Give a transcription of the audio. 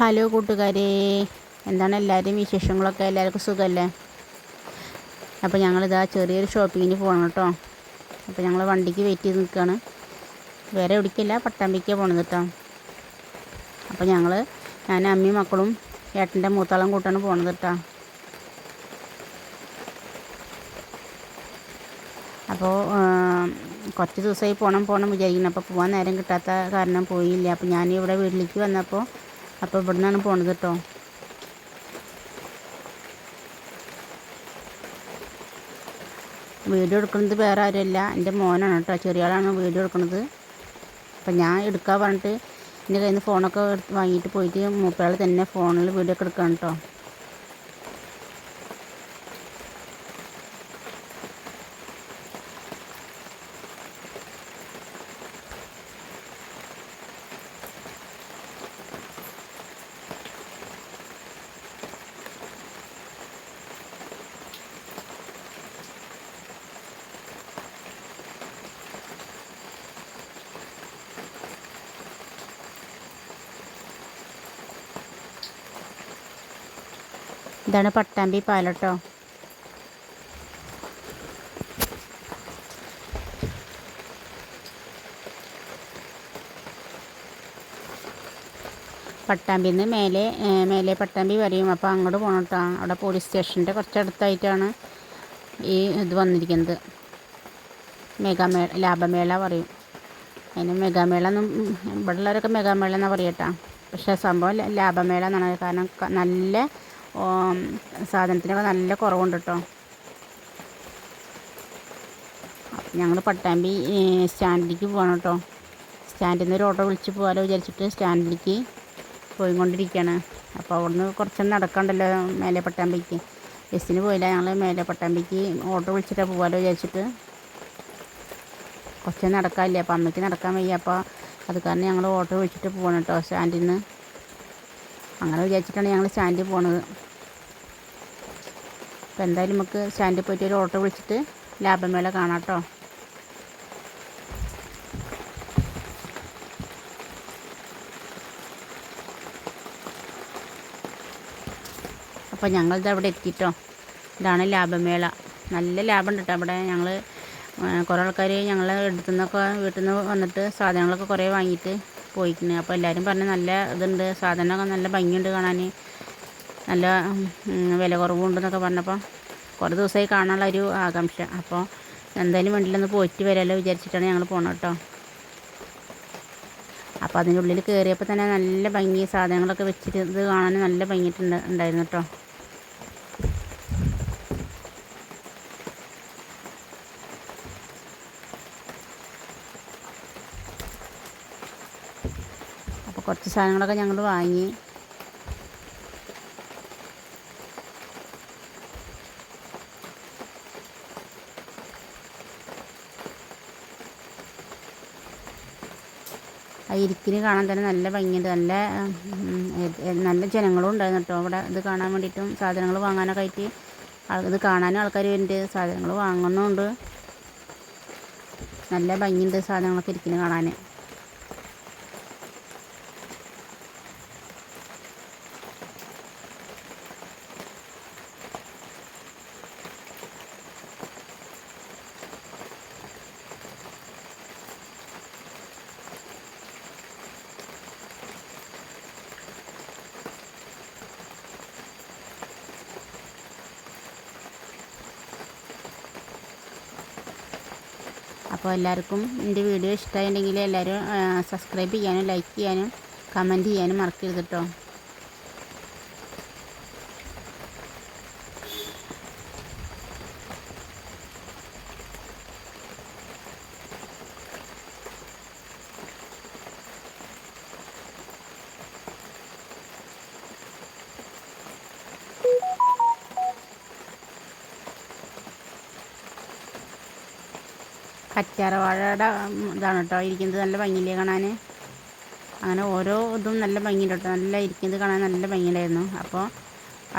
Hello കൂട്ടുകാരെ, എന്താണ് എല്ലാവരും വിശേഷങ്ങളൊക്കെ? എല്ലാവർക്കും സുഖമല്ലേ? അപ്പോൾ ഞങ്ങളിതാ ചെറിയൊരു ഷോപ്പിങ്ങിന് പോകണം കേട്ടോ. അപ്പോൾ ഞങ്ങൾ വണ്ടിക്ക് വെയിറ്റ് ചെയ്ത് നിൽക്കുകയാണ്. വേറെ എവിടേക്കില്ല, പട്ടാമ്പിക്കാണ് പോകണത് കേട്ടോ. അപ്പോൾ ഞാൻ അമ്മയും മക്കളും ഏട്ടൻ്റെ മൂത്താളം കൂട്ടാണ് പോകണത് കേട്ടോ. അപ്പോൾ കുറച്ച് ദിവസമായി പോകണം വിചാരിക്കുന്നു. അപ്പോൾ പോകാൻ നേരം കിട്ടാത്ത കാരണം പോയില്ല. അപ്പോൾ ഞാൻ ഇവിടെ വീട്ടിലേക്ക് വന്നപ്പോൾ ഇവിടെ നിന്നാണ് പോണത് കേട്ടോ. വീഡിയോ എടുക്കുന്നത് വേറെ ആരുമല്ല, എൻ്റെ മോനാണ് കേട്ടോ. ചെറിയ ആളാണ് വീഡിയോ എടുക്കുന്നത്. അപ്പം ഞാൻ എടുക്കാൻ പറഞ്ഞിട്ട് എൻ്റെ കയ്യിൽ നിന്ന് ഫോണൊക്കെ വാങ്ങിയിട്ട് പോയിട്ട് മൂപ്പയാൾ തന്നെ ഫോണിൽ വീഡിയോ ഒക്കെ എടുക്കണം കേട്ടോ. ഇതാണ് പട്ടാമ്പി പാലം കേട്ടോ. പട്ടാമ്പിയിൽ നിന്ന് മേലെ പട്ടാമ്പി വരെയും. അപ്പോൾ അങ്ങോട്ട് പോകണം കേട്ടോ. അവിടെ പോലീസ് സ്റ്റേഷൻ്റെ കുറച്ചടുത്തായിട്ടാണ് ഈ ഇത് വന്നിരിക്കുന്നത്. ലാഭമേള പറയും. അതിന് മെഗാമേള എന്നും ഇവിടെ ഉള്ളവരൊക്കെ മെഗാമേള എന്നാണ് പറയുക കേട്ടോ. പക്ഷേ സംഭവം ലാഭമേള എന്നാണ്. കാരണം നല്ല സാധനത്തിനൊക്കെ നല്ല കുറവുണ്ട് കേട്ടോ. ഞങ്ങൾ പട്ടാമ്പി സ്റ്റാൻഡിലേക്ക് പോകണം കേട്ടോ. സ്റ്റാൻഡിൽ നിന്ന് ഒരു ഓട്ടോ വിളിച്ച് പോകാമല്ലോ വിചാരിച്ചിട്ട് സ്റ്റാൻഡിലേക്ക് പോയിക്കൊണ്ടിരിക്കുകയാണ്. അപ്പോൾ അവിടുന്ന് കുറച്ചൊന്നും നടക്കണ്ടല്ലോ മേലെ പട്ടാമ്പിക്ക്. ബസ്സിന് പോയില്ല, ഞങ്ങൾ മേലെ പട്ടാമ്പിക്ക് ഓട്ടോ വിളിച്ചിട്ടാണ് പോകാമല്ലോ വിചാരിച്ചിട്ട്. കുറച്ചൊന്നും നടക്കാമില്ല, അപ്പോൾ അമ്മയ്ക്ക് നടക്കാൻ വയ്യ. അപ്പോൾ അത് കാരണം ഞങ്ങൾ ഓട്ടോ വിളിച്ചിട്ട് പോകണം കേട്ടോ സ്റ്റാൻഡിൽ നിന്ന്. അങ്ങനെ വിചാരിച്ചിട്ടാണ് ഞങ്ങൾ സ്റ്റാൻഡിൽ പോണത്. അപ്പോൾ എന്തായാലും നമുക്ക് സ്റ്റാൻഡിൽ പോയിട്ട് ഒരു ഓട്ടോ വിളിച്ചിട്ട് ലാഭമേള കാണാം കേട്ടോ. അപ്പോൾ ഞങ്ങളിത് അവിടെ എത്തിയിട്ടോ. ഇതാണ് ലാഭമേള. നല്ല ലാഭമുണ്ട് കേട്ടോ അവിടെ. ഞങ്ങൾ കുറേ ആൾക്കാർ ഞങ്ങളെ വീട്ടിൽ നിന്ന് വന്നിട്ട് സാധനങ്ങളൊക്കെ കുറേ വാങ്ങിയിട്ട് പോയിക്കുന്നു. അപ്പോൾ എല്ലാവരും പറഞ്ഞ് നല്ല ഇതുണ്ട്, സാധനമൊക്കെ നല്ല ഭംഗിയുണ്ട് കാണാൻ, നല്ല വില കുറവുണ്ടെന്നൊക്കെ പറഞ്ഞപ്പോൾ കുറേ ദിവസമായി കാണാനുള്ള ഒരു ആകാംക്ഷ. അപ്പോൾ എന്തായാലും വേണ്ടിയിലൊന്ന് പോയിട്ട് വരാമല്ലോ വിചാരിച്ചിട്ടാണ് ഞങ്ങൾ പോകണം കേട്ടോ. അപ്പോൾ അതിനുള്ളിൽ കയറിയപ്പോൾ തന്നെ നല്ല ഭംഗി, സാധനങ്ങളൊക്കെ വെച്ചിട്ട് ഇത് കാണാൻ നല്ല ഭംഗിയിട്ടുണ്ടായിരുന്നു കേട്ടോ. അപ്പോൾ കുറച്ച് സാധനങ്ങളൊക്കെ ഞങ്ങൾ വാങ്ങി. ആ ഇരിക്കിന് കാണാൻ തന്നെ നല്ല ഭംഗിയുണ്ട്. നല്ല ജനങ്ങളും ഉണ്ടായിരുന്നു കേട്ടോ അവിടെ. ഇത് കാണാൻ വേണ്ടിയിട്ടും സാധനങ്ങൾ വാങ്ങാനൊക്കെ ആയിട്ട് ഇത് കാണാനും ആൾക്കാർ വരുന്നുണ്ട്, സാധനങ്ങൾ വാങ്ങുന്നുണ്ട്. നല്ല ഭംഗിയുണ്ട് സാധനങ്ങളൊക്കെ ഇരിക്കിന് കാണാൻ. അപ്പോൾ എല്ലാവർക്കും എൻ്റെ വീഡിയോ ഇഷ്ടമായിട്ടുണ്ടെങ്കിൽ എല്ലാവരും സബ്സ്ക്രൈബ് ചെയ്യാനും ലൈക്ക് ചെയ്യാനും കമൻറ്റ് ചെയ്യാനും മറക്കരുത് കേട്ടോ. കറ്റാർവാഴയുടെ ഇതാണ് കേട്ടോ ഇരിക്കുന്നത്. നല്ല ഭംഗിയില്ലേ കാണാൻ. അങ്ങനെ ഓരോ ഇതും നല്ല ഭംഗിയുണ്ട് കേട്ടോ. നല്ല ഇരിക്കുന്നത് കാണാൻ നല്ല ഭംഗിയുണ്ടായിരുന്നു. അപ്പോൾ